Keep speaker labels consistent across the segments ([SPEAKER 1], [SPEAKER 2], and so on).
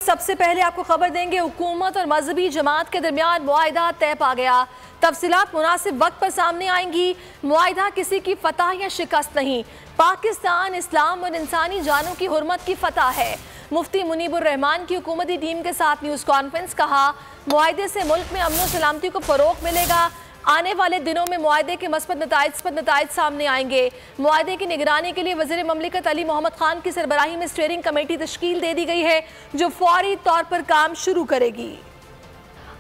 [SPEAKER 1] सबसे पहले आपको खबर देंगे, हुकूमत और मजहबी जमात के दरमियान मुआहिदा तय पा गया। तफसीलात मुनासिब वक्त पर सामने आएंगी। मुआहिदा किसी की फतह या शिकस्त नहीं, पाकिस्तान इस्लाम और इंसानी जानों की हुर्मत की फतह है। मुफ्ती मुनीबुर रहमान की हुकूमती टीम के साथ न्यूज़ कॉन्फ्रेंस, कहा मुआहिदे से मुल्क में अमन और सलामती को फ़रोग मिलेगा। आने वाले दिनों में मुआहिदे के मस्बत नताइज सामने आएंगे। मुआहिदे की निगरानी के लिए वज़ीर ममलिकत अली मोहम्मद खान की सरबराही में स्टीयरिंग कमेटी तश्कील दे दी गई है, जो फौरी तौर पर काम शुरू करेगी।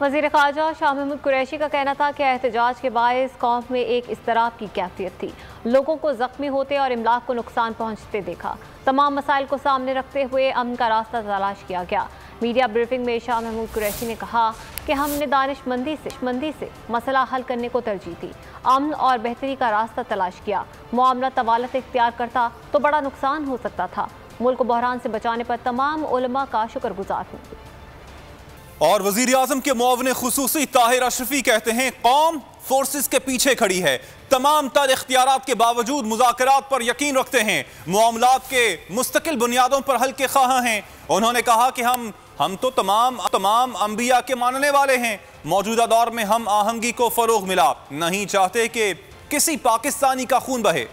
[SPEAKER 2] वज़ीर ख़ारजा शाह महमूद कुरैशी का कहना था कि एहतजाज के बायस कौम में एक इज़्तिराब की कैफियत थी, लोगों को ज़ख्मी होते और इमलाक को नुकसान पहुँचते देखा। तमाम मसाइल को सामने रखते हुए अमन का रास्ता तलाश किया गया। मीडिया ब्रीफिंग में शाह महमूद कुरैशी ने कहा कि हमने दानिशमंदी से मसला हल करने को तरजीह दी, अमन और बेहतरी का रास्ता तलाश किया। मामला तवालत इख्तियार करता तो बड़ा नुकसान हो सकता था। मुल्क को बहरान से बचाने पर तमाम उलमा का शुक्रगुजार हूँ।
[SPEAKER 3] और वजीर आजम के मुआविन खुसूसी ताहिर अशरफी कहते हैं कौम फोर्सेस के पीछे खड़ी है, तमाम तर इख्तियारात के बावजूद मुज़ाकरात पर यकीन रखते हैं, मामलात के मुस्तकिल बुनियादों पर हल के ख्वाह हैं। उन्होंने कहा कि हम तो तमाम अंबिया के मानने वाले हैं। मौजूदा दौर में हम आहंगी को फरोग मिला, नहीं चाहते कि किसी पाकिस्तानी का खून बहे।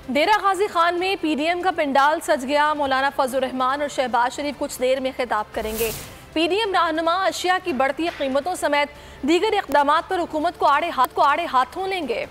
[SPEAKER 1] डेरा गाजी खान में पीडीएम का पंडाल सज गया। मौलाना फजलुर रहमान और शहबाज शरीफ कुछ देर में खिताब करेंगे। पीडीएम रहनुमा अशिया की बढ़ती कीमतों समेत दीगर इक़दामात पर हुकूमत को आड़े हाथों लेंगे।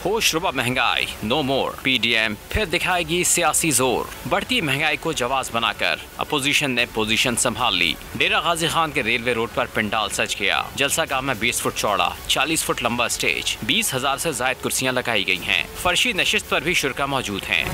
[SPEAKER 4] होशरुबा महंगाई नो मोर, पीडीएम फिर दिखाएगी सियासी जोर। बढ़ती महंगाई को जवाज बनाकर अपोजिशन ने पोजीशन संभाल ली। डेरा गाजी खान के रेलवे रोड पर पंडाल सज गया। जलसा गाह में 20 फुट चौड़ा 40 फुट लंबा स्टेज, 20,000 से जायद कुर्सियां लगाई गई हैं। फर्शी नशिस्त पर भी शुरा मौजूद हैं।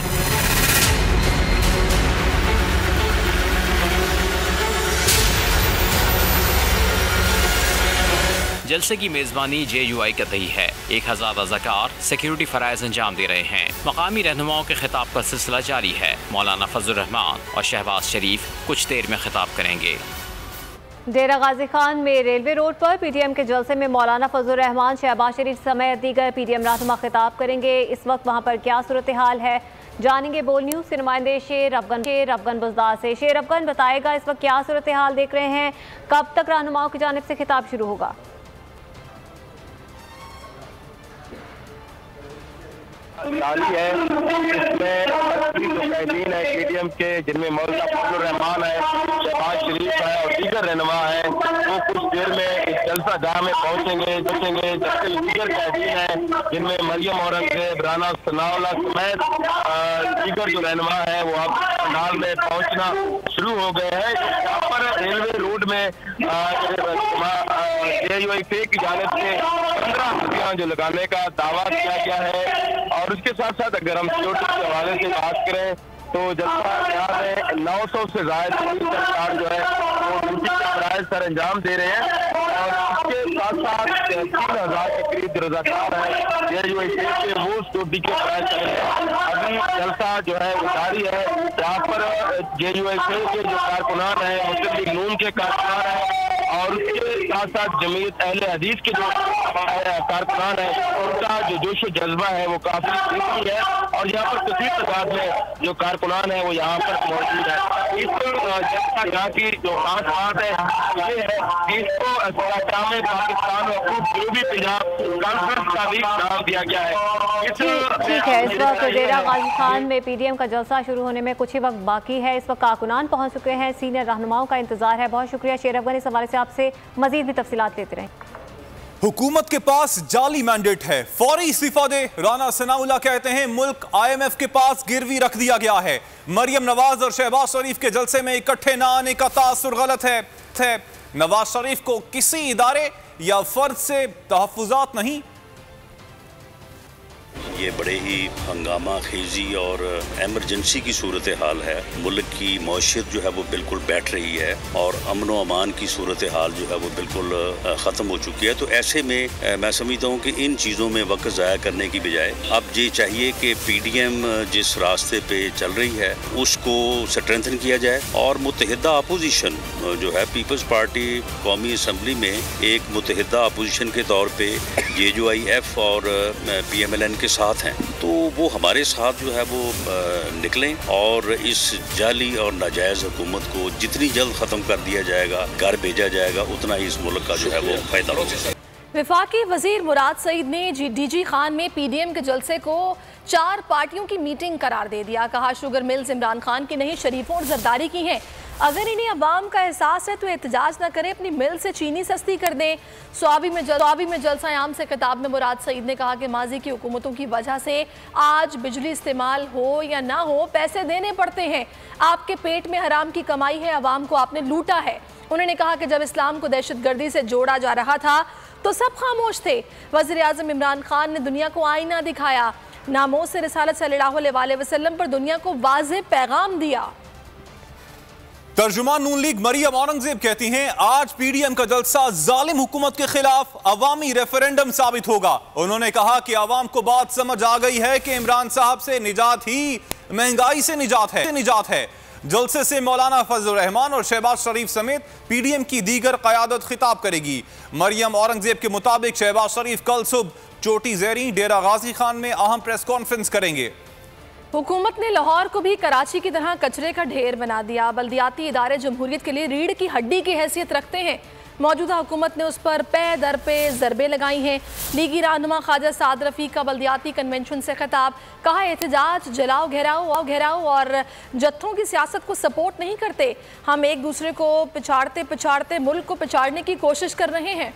[SPEAKER 4] जलसे की मेजबानी JUI कर रही है। 1000 रज़ाकार सिक्योरिटी फराइज अंजाम दे रहे हैं। मकामी रहनुमाओं के खिताब का सिलसिला जारी है। मौलाना फजलुर रहमान और शहबाज शरीफ कुछ देर में खिताब करेंगे।
[SPEAKER 2] डेरा गाजी खान में रेलवे रोड पर पीडीएम के जलसे में मौलाना फजलुर रहमान, शहबाज शरीफ समेत दीगर पीडीएम रहनुमा खिताब करेंगे। इस वक्त वहाँ पर क्या सूरत हाल है, जानेंगे बोल न्यूज़ के नुमाइंदे शेर अफगन बुज़दार से। शेर अफगन बताएगा इस वक्त क्या सूरत हाल देख रहे हैं, कब तक रहनुमाओं की जानिब से खिताब शुरू होगा?
[SPEAKER 5] जारी है, इसमें 30 मुजाहिदीन है पीडीएम के, जिनमें मौलाना फजलुर रहमान है, शहबाज शरीफ है और दीगर रहनुमा है। वो कुछ देर में इस जलसा गाह में पहुंचेंगे, जबकि दीगर कैदीन है, जिनमें मरियम औरंगजेब, राना सनाउल्लाह समेत दीगर जो रहनुमा है वो अब पंडाल में पहुंचना शुरू हो गए हैं। यहाँ पर रेलवे रोड में JUI की जानिब से 15 हथियार जो लगाने का दावा किया गया है। और उसके साथ साथ अगर हम सिक्योरिटी के हवाले से बात करें तो जलसा यहाँ में 900 से ज्यादा सरकार जो है वो ड्यूटी के फराइज सर अंजाम दे रहे हैं। और इसके साथ साथ 3000 के करीब रज़ाकार है JUI के, वो ड्यूटी के फराइज करेंगे। अभी जलसा जो है वो जारी है। यहाँ पर JUI के जो कारकुनान है, मुस्लिम लीग नून के कारकुनान है और उसके साथ साथ जमीयत अहले हदीस के जो कारकुनान है, उनका जो जोश जज्बा है वो काफी तेजी है। और यहाँ पर कसीर तादाद में जो कारकुनान है वो यहाँ पर मौजूद है। इस यहाँ की जो खास बात है ये है कि इसको पाकिस्तान और जनूबी पंजाब कॉन्फ्रेंस का भी नाम दिया गया है।
[SPEAKER 2] ठीक है, इस वक्त डेरा गाजी खान में पीडीएम का जलसा शुरू होने में कुछ ही वक्त बाकी है। इस वक्त कारकुनान पहुंच चुके हैं, सीनियर रहनुमाओं का इंतजार है। बहुत शुक्रिया शेर अफगन, इस हवाले से आपसे मजीद भी तफसीलात लेते रहें।
[SPEAKER 3] हुकूमत के पास जाली मैंडेट है, फौरी इस्तीफा दे। राना सनाउल्लाह कहते हैं मुल्क IMF के पास गिरवी रख दिया गया है। मरियम नवाज और शहबाज शरीफ के जलसे में इकट्ठे न आने का तासुर गलत है। नवाज शरीफ को किसी इदारे या फर्द से तहफ्फुजात नहीं।
[SPEAKER 6] ये बड़े ही हंगामा खेजी और एमरजेंसी की सूरत हाल है। मुल्क की मौशियत जो है वो बिल्कुल बैठ रही है और अमन व अमान की सूरत हाल जो है वो बिल्कुल ख़त्म हो चुकी है। तो ऐसे में मैं समझता हूँ कि इन चीज़ों में वक्त ज़ाया करने की बजाय अब ये चाहिए कि PDM जिस रास्ते पे चल रही है उसको स्ट्रेंथन किया जाए और मुत्तहिदा अपोजिशन जो है पीपल्स पार्टी कौमी असम्बली में एक मुत्तहिदा अपोजिशन के तौर पे JUIF और PMLN के साथ हैं, तो वो हमारे साथ जो है वो निकलें और इस जाली और नाजायज़ हुकूमत को जितनी जल्द ख़त्म कर दिया जाएगा, घर भेजा जाएगा, उतना ही इस मुल्क का जो है वो फ़ायदा होगा।
[SPEAKER 1] वफाकी वजीर मुराद सईद ने DG खान में PDM के जलसे को 4 पार्टियों की मीटिंग करार दे दिया। कहा शुगर मिल्स इमरान खान की नहीं, शरीफों और जरदारी की हैं। अगर इन्हें अवाम का एहसास है तो एहतजाज न करें, अपनी मिल से चीनी सस्ती कर दें। स्वाबी में जलसा आम से खिताब में मुराद सईद ने कहा कि माजी की हुकूमतों की वजह से आज बिजली इस्तेमाल हो या ना हो पैसे देने पड़ते हैं। आपके पेट में हराम की कमाई है, अवाम को आपने लूटा है। उन्होंने कहा कि जब इस्लाम को दहशतगर्दी से जोड़ा जा रहा था तो सब खामोश थे। वज़ीर आज़म इमरान खान ने दुनिया को आईना दिखाया, नामोस से रिसालत सल्लल्लाहु अलैहि वसल्लम पर दुनिया को वाज़ेह पैगाम दिया।
[SPEAKER 3] तर्जुमान नून लीग मरियम औरंगजेब कहती हैं आज PDM का जलसा जालिम हुकूमत के खिलाफ अवामी रेफरेंडम साबित होगा। उन्होंने कहा कि अवाम को बात समझ आ गई है कि इमरान साहब से निजात ही महंगाई से निजात है। जलसे से मौलाना फजलुर रहमान और शहबाज शरीफ समेत PDM की दीगर क़यादत खिताब करेगी। मरियम औरंगजेब के मुताबिक शहबाज शरीफ कल सुबह चोटी ज़ेरी डेरा गाजी खान में अहम प्रेस कॉन्फ्रेंस करेंगे।
[SPEAKER 1] हुकूमत ने लाहौर को भी कराची की तरह कचरे का ढेर बना दिया। बल्दियाती इदारे जमहूरियत के लिए रीढ़ की हड्डी की हैसियत रखते हैं। मौजूदा हुकूमत ने उस पर पे दर पे ज़रबे लगाई हैं। लीगी रहनुमा ख्वाजा साद रफ़ीक का बल्दियाती कन्वेंशन से खिताब, कहा एहतजाज जलाओ घेराओ और जत्थों की सियासत को सपोर्ट नहीं करते। हम एक दूसरे को पिछाड़ते मुल्क को पिछाड़ने की कोशिश कर रहे हैं।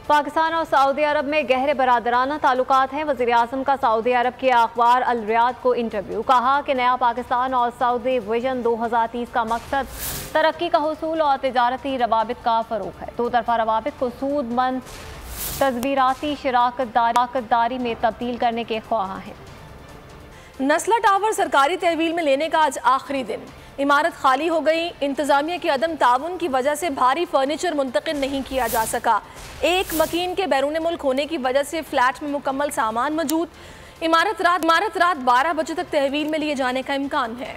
[SPEAKER 2] पाकिस्तान और सऊदी अरब में गहरे बरादराना ताल्लुकात हैं। वज़ीर आज़म का सऊदी अरब के अखबार अल रियाद को इंटरव्यू, कहा कि नया पाकिस्तान और सऊदी विजन 2030 का मकसद तरक्की का हुसूल और तिजारती रवाबित का फ़रोग़ है। दो तरफ़ा रवाबित को सूदमंद तज़वीराती शराकतदारी में तब्दील करने के ख्वाह हैं।
[SPEAKER 1] नस्ला टावर सरकारी तहवील में लेने का आज आखिरी दिन। इमारत खाली हो गई। इंतजामिया की अदम ताउन की वजह से भारी फर्नीचर मुंतकिल नहीं किया जा सका। एक मकीन के बैरून मुल्क होने की वजह से फ्लैट में मुकम्मल सामान मौजूद। इमारत रात 12 बजे तक तहवील में लिए जाने का इम्कान है।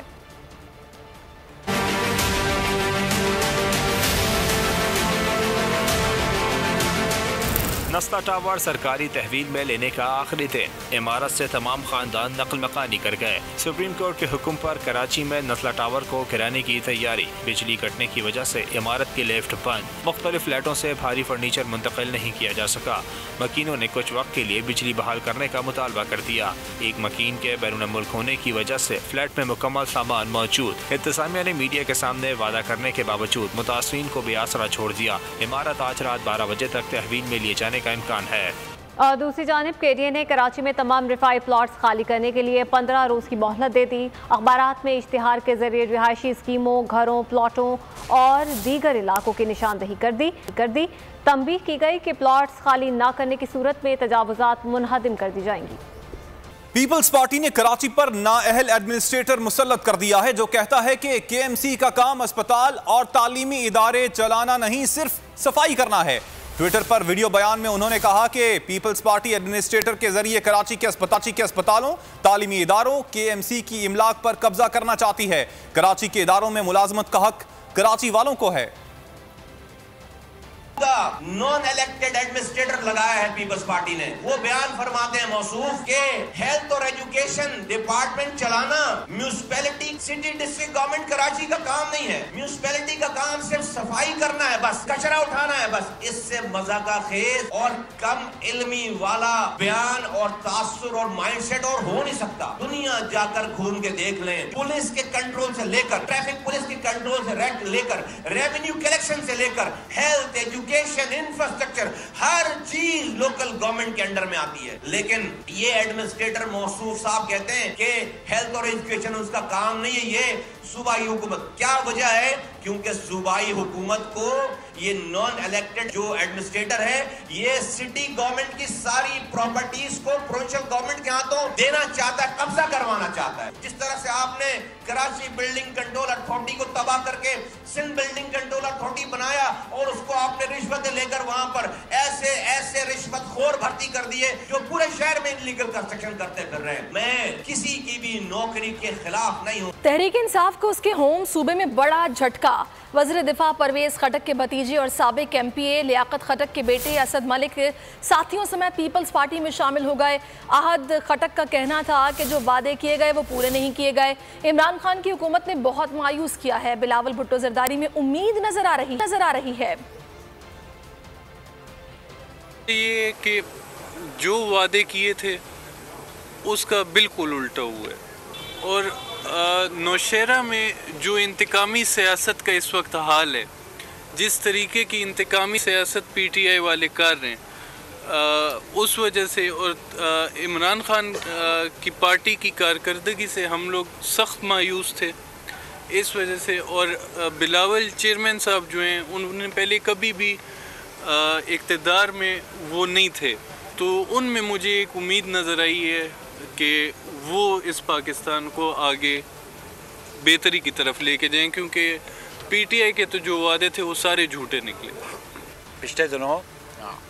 [SPEAKER 7] नस्ला टावर सरकारी तहवील में लेने का आखिरी दिन। इमारत से तमाम खानदान नकल मकानी कर गए। सुप्रीम कोर्ट के हुक्म पर कराची में नस्ला टावर को गिराने की तैयारी। बिजली कटने की वजह से इमारत की लिफ्ट बंद। मुख्तलिफ फ्लैटों से भारी फर्नीचर मुंतकिल नहीं किया जा सका। मकीनों ने कुछ वक्त के लिए बिजली बहाल करने का मुतालबा कर दिया। एक मकीन के बैरून मुल्क होने की वजह से फ्लैट में मुकम्मल सामान मौजूद। इंतजामिया ने मीडिया के सामने वादा करने के बावजूद मुतासरीन को बेआसरा छोड़ दिया। इमारत आज रात 12 बजे तक तहवील में लिए जाने का इम्कान है।
[SPEAKER 2] और दूसरी जानिब KDA ने कराची में तमाम रिफाई प्लॉट्स खाली करने के लिए 15 रोज़ की मोहलत दे दी। अखबारात में इश्तिहार के जरिए रिहायशी स्कीमों, घरों, प्लॉटों और दीगर इलाकों की निशानदही कर दी। तंबीह की गई कि प्लॉट्स खाली न करने की सूरत में तजावुजात मुनहदिम कर दी जाएंगी।
[SPEAKER 3] पीपल्स पार्टी ने कराची पर नाअहल एडमिनिस्ट्रेटर मुसल्लत कर दिया है जो कहता है कि KMC का काम अस्पताल और तालीमी इदारे चलाना नहीं, सिर्फ सफाई करना है। ट्विटर पर वीडियो बयान में उन्होंने कहा कि पीपल्स पार्टी एडमिनिस्ट्रेटर के जरिए कराची के अस्पतालों, तालीमी इदारों, KMC की इमलाक पर कब्जा करना चाहती है। कराची के इदारों में मुलाजमत का हक कराची वालों को है।
[SPEAKER 8] नॉन इलेक्टेड एडमिनिस्ट्रेटर लगाया है पीपल्स पार्टी ने। वो बयान फरमाते हैं मौसूफ के हेल्थ और एजुकेशन डिपार्टमेंट चलाना municipality, city, district government Karachi का काम नहीं है। म्यूनिसिपैलिटी का काम सिर्फ सफाई करना है, बस कचरा उठाना है बस। इससे मजाका खेज और कम इल्मी वाला बयान और तासुर और माइंडसेट और हो नहीं सकता। दुनिया जाकर घूम के देख लें, पुलिस के कंट्रोल से लेकर, ट्रैफिक पुलिस के कंट्रोल से लेकर, रेवेन्यू कलेक्शन से लेकर, हेल्थ, एजुकेशन, इंफ्रास्ट्रक्चर, हर चीज लोकल गवर्नमेंट के अंडर में आती है। लेकिन ये एडमिनिस्ट्रेटर मौसूफ साहब कहते हैं कि हेल्थ और एजुकेशन उसका काम नहीं है, ये सूबाई हुकूमत। क्या वजह है? क्योंकि सूबाई हुकूमत को ये नॉन इलेक्टेड जो एडमिनिस्ट्रेटर है, ये सिटी गवर्नमेंट की सारी प्रॉपर्टीज को प्रोविंशियल गवर्नमेंट के हाथों देना चाहता है, कब्जा करवाना चाहता है। जिस तरह से आपने कराची बिल्डिंग कंट्रोल अथॉरिटी को तबाह करके सिंध बिल्डिंग कंट्रोल अथॉरिटी बनाया और उसको आपने रिश्वतें लेकर वहां पर ऐसे रिश्वतखोर भर्ती कर दिए जो पूरे शहर में इलीगल कंस्ट्रक्शन करते फिर रहे हैं। मैं किसी की भी नौकरी के खिलाफ नहीं हूँ।
[SPEAKER 1] तहरीक इंसाफ को उसके होम सूबे में बड़ा झटका। वज़ीर दिफा परवेज खटक के भतीजे और साबिक एमपीए लियाकत खटक के बेटे असद मलिक साथियों समेत पीपल्स पार्टी में शामिल हो गए। आहद खटक का कहना था कि जो वादे किए गए वो पूरे नहीं किए गए। इमरान खान की हुकूमत ने बहुत मायूस किया है। बिलावल भुट्टो जरदारी में उम्मीद नजर आ रही है
[SPEAKER 9] ये कि जो वादे किए थे उसका बिल्कुल उल्टा हुआ है। और नौशहरा में जो इंतकामी सियासत का इस वक्त हाल है, जिस तरीके की इंतकामी सियासत पीटीआई वाले कर रहे हैं, उस वजह से और इमरान खान की पार्टी की कारकर्दगी से हम लोग सख्त मायूस थे इस वजह से। और बिलावल चेयरमैन साहब जो हैं, उन्होंने पहले कभी भी इक़्तिदार में वो नहीं थे, तो उनमें मुझे एक उम्मीद नज़र आई है कि वो इस पाकिस्तान को आगे बेहतरी की तरफ लेके जाएं, क्योंकि पीटीआई के तो जो वादे थे वो सारे झूठे निकले।
[SPEAKER 10] पिछले दिनों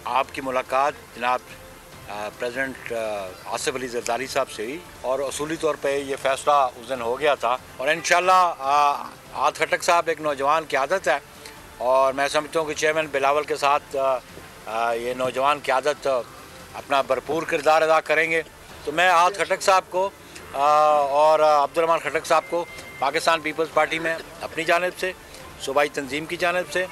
[SPEAKER 10] आपकी मुलाकात जनाब प्रेसिडेंट आसिफ अली जरदारी साहब से हुई और असूली तौर पे ये फ़ैसला उस दिन हो गया था। और इंशाल्लाह आहद खटक साहब एक नौजवान क़यादत है और मैं समझता हूँ कि चेयरमैन बिलावल के साथ ये नौजवान क़यादत अपना भरपूर किरदार अदा करेंगे। तो मैं आहद खटक साहब को और अब्दुर्रहमान खटक साहब को पाकिस्तान पीपल्स पार्टी में अपनी जानिब से, सूबाई तंजीम की जानिब से,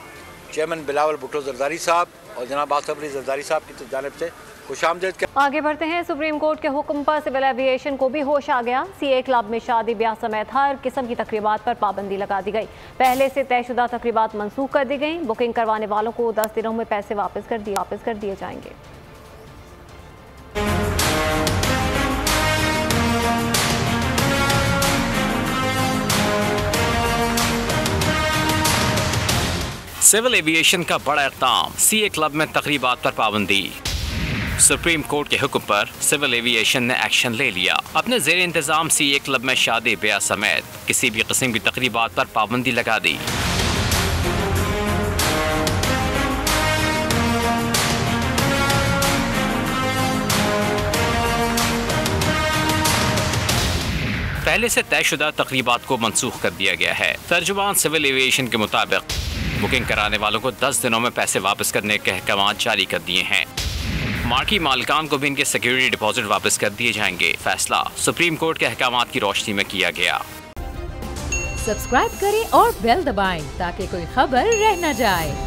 [SPEAKER 10] चेयरमैन बिलावल भुट्टो जरदारी साहब और जनाब आसिफ अली जरदारी साहब की जानिब से खुशामदीद।
[SPEAKER 2] आगे बढ़ते हैं। सुप्रीम कोर्ट के हुक्म पर सिविल एविएशन को भी होश आ गया। सीए क्लब में शादी ब्याह समेत हर किस्म की तकरीबात पर पाबंदी लगा दी गई। पहले से तयशुदा तकरीबात मनसूख कर दी गई। बुकिंग करवाने वालों को 10 दिनों में पैसे वापस कर दिए जाएंगे।
[SPEAKER 4] सिविल एविएशन का बड़ा इक़दाम, सीए क्लब में तकरीबात पर पाबंदी। सुप्रीम कोर्ट के हुक्म पर सिविल एविएशन ने एक्शन ले लिया। अपने ज़ेर इंतज़ाम सीए क्लब में शादी ब्याह समेत किसी भी किस्म की तकरीबात पर पाबंदी लगा दी। पहले से तयशुदा तकरीबात को मनसूख कर दिया गया है। तर्जुमान सिविल एविएशन के मुताबिक बुकिंग कराने वालों को 10 दिनों में पैसे वापस करने के अहकाम जारी कर दिए हैं। मार्की मालिकान को भी इनके सिक्योरिटी डिपॉजिट वापस कर दिए जाएंगे। फैसला सुप्रीम कोर्ट के अहकाम की रोशनी में किया गया।
[SPEAKER 11] सब्सक्राइब करें और बेल दबाएं ताकि कोई खबर रह न जाए।